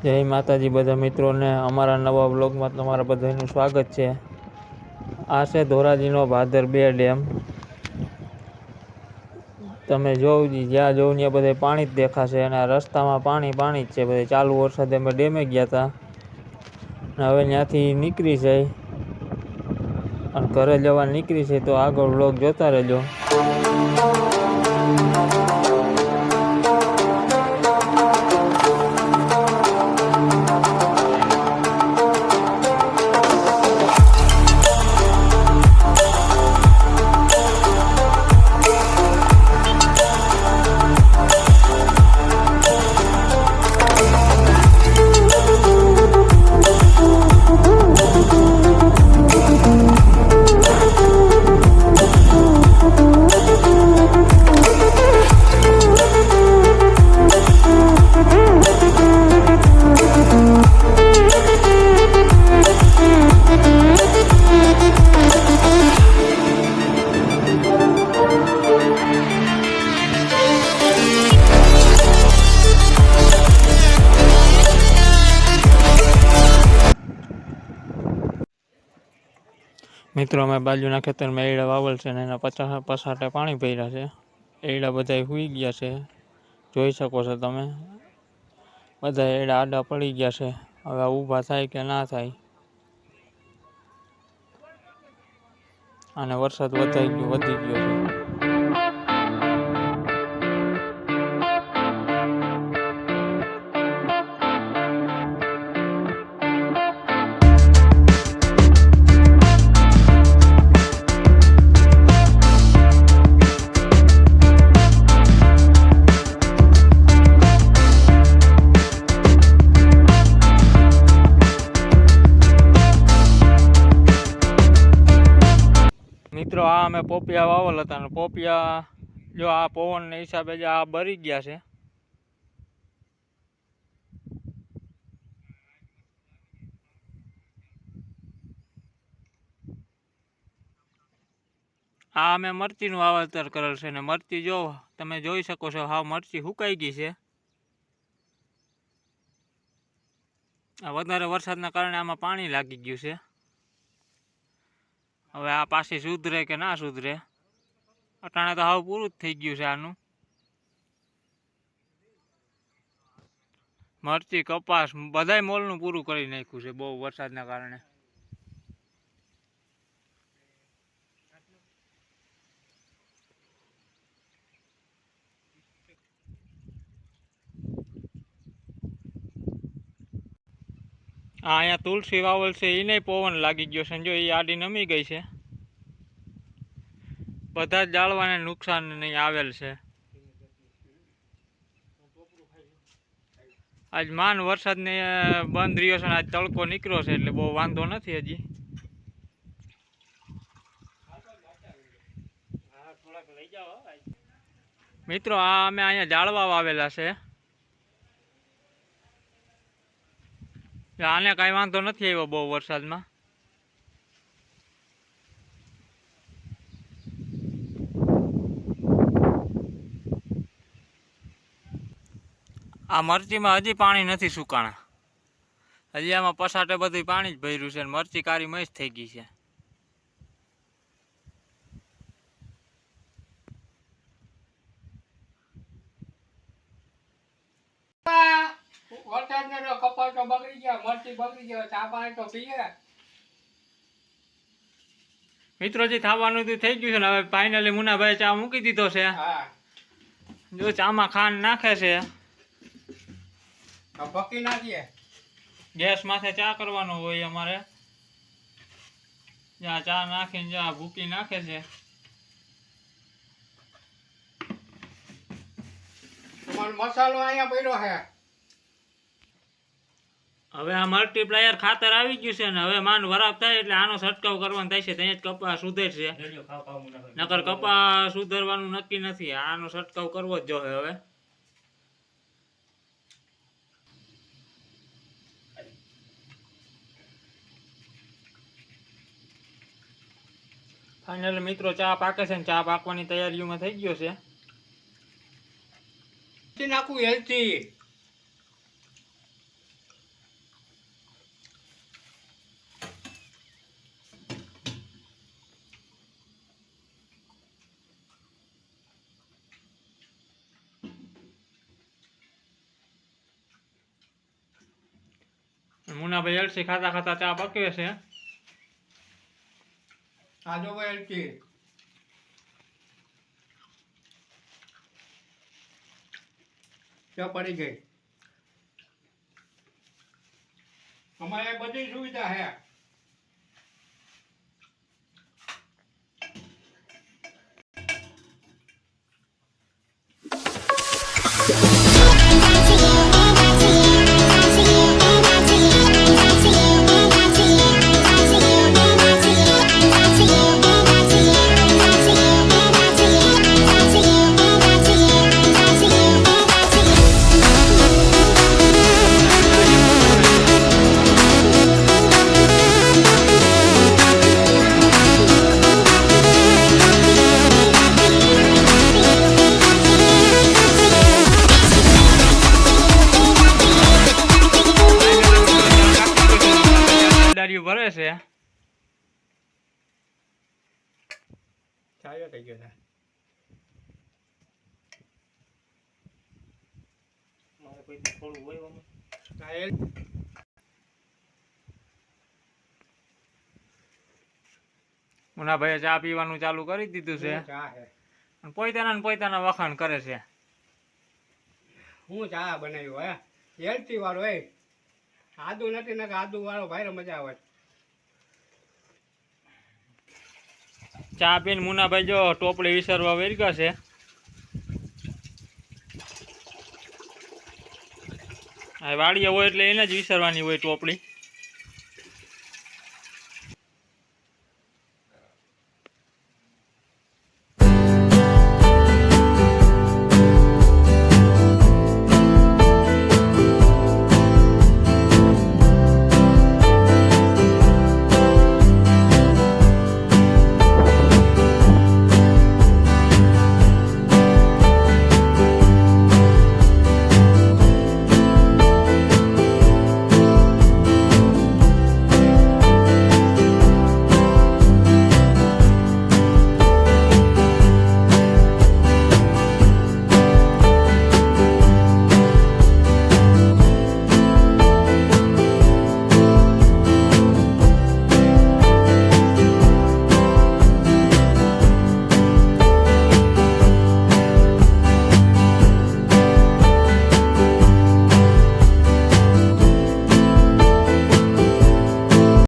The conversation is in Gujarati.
જય માતાજી બધા મિત્રોને અમારા નવા બ્લોગમાં તમારા બધાનું સ્વાગત છે। આ છે ધોરાજીનો ભાદર 2 ડેમ। તમે જોવ જ્યાં જોવ ત્યાં બધે પાણી જ દેખાશે અને આ રસ્તામાં પાણી જ છે। બધે ચાલુ વરસાદે અમે ડેમે ગયા હતા અને હવે ત્યાંથી નીકળી જાય અને ઘરે જવા નીકળી છે, તો આગળ બ્લોગ જોતા રહેજો। મિત્રો અમે બાજુના ખેતરમાં એડા વાવલ છે ને એના પછાટે પાણી ભર્યા છે। એડા બધા સૂઈ ગયા છે, જોઈ શકો છો તમે। બધા એડા આડા પડી ગયા છે, હવે ઊભા થાય કે ના થાય। અને વરસાદ વધી ગયો છે। મિત્રો આ અમે પોપિયા વાવલ હતા ને પોપિયા જો આ પવનના હિસાબે જ આ બરી ગયા છે। આ અમે મરચીનું વાવેતર કરેલ છે ને મરચી જો તમે જોઈ શકો છો, હાવ મરચી સુકાઈ ગઈ છે। આ વધારે વરસાદના કારણે આમાં પાણી લાગી ગયું છે। હવે આ પાછી સુધરે કે ના સુધરે, અટાણે તો હાવ પૂરું જ થઈ ગયું છે આનું। મરચી કપાસ બધાય મોલનું પૂરું કરી નાખ્યું છે બહુ વરસાદના કારણે। આ અહીંયા તુલસી વાવલ છે, એને પવન લાગી ગયો છે, જો એ આડી નમી ગઈ છે। બધા જ ડાળવાને નુકસાન નહીં આવેલ છે। આજ માન વરસાદને બંધ રહ્યો છે, આજ તડકો નીકળ્યો છે એટલે બહુ વાંધો નથી હજી। મિત્રો આ અમે અહીંયા ઝાડવા વાવેલા છે, આને કાંઈ વાંધો નથી આવ્યો બહુ વરસાદમાં। આ મરચીમાં હજી પાણી નથી સુકાણા, હજી આમાં પછાટે બધું પાણી જ ભર્યું છે, મરચી કારી મસ્ત થઈ ગઈ છે। મિત્રો જે થવાનું થઈ ગયું છે ને, હવે ફાઇનલી મુનાભાઈ ચા મૂકી દીધો છે। જો ચામાં ખાંડ નાખે છે, ગેસ માથે ચા કરવાનો હોય અમારે। જ્યાં ચા નાખીને જ્યાં ભૂકી નાખે છે। મસાલો અહીંયા પડ્યો છે। હવે આ મલ્ટીપ્લાયર ખાતર આવી ગયું છે ને, હવે માન વરાપ થાય એટલે આનો છંટકાવ કરવાનો થાય છે, ત્યાં જ કપા સુધરશે, નકર કપા સુધરવાનું નક્કી નથી। આનો છંટકાવ કરવો જ જોઈએ હવે। ફાઇનલ મિત્રો ચા પાકે છે ને ચા પાકવાની તૈયારીઓમાં થઈ ગયો છે। નાખું હેલ્થી મુન્નાભાઈ એલસી ખાતા ખાતા ચા પકવે છે. આ જો ભાઈ એલચી ચા પડી ગઈ. અમારે બધી સુવિધા હે. ભરે છે. ચાલ્યો થઈ ગયો છે. મારે કોઈ થોડું હોય મુન્નાભાઈએ ચા પીવાનું ચાલુ કરી દીધું છે. ચા હે. પોતાના ને પોતાના વખાણ કરે છે. હું ચા બનાવ્યો હે એલચી વાળો હે. આદુ નથી ને આદુ વાળો ભાઈ મજા આવે. ચા પીને મુન્નાભાઈ જો ટોપલી વિસરવા વેરગા છે. આ વાડીએ હોય એટલે એને જ વિસરવાની હોય ટોપલી.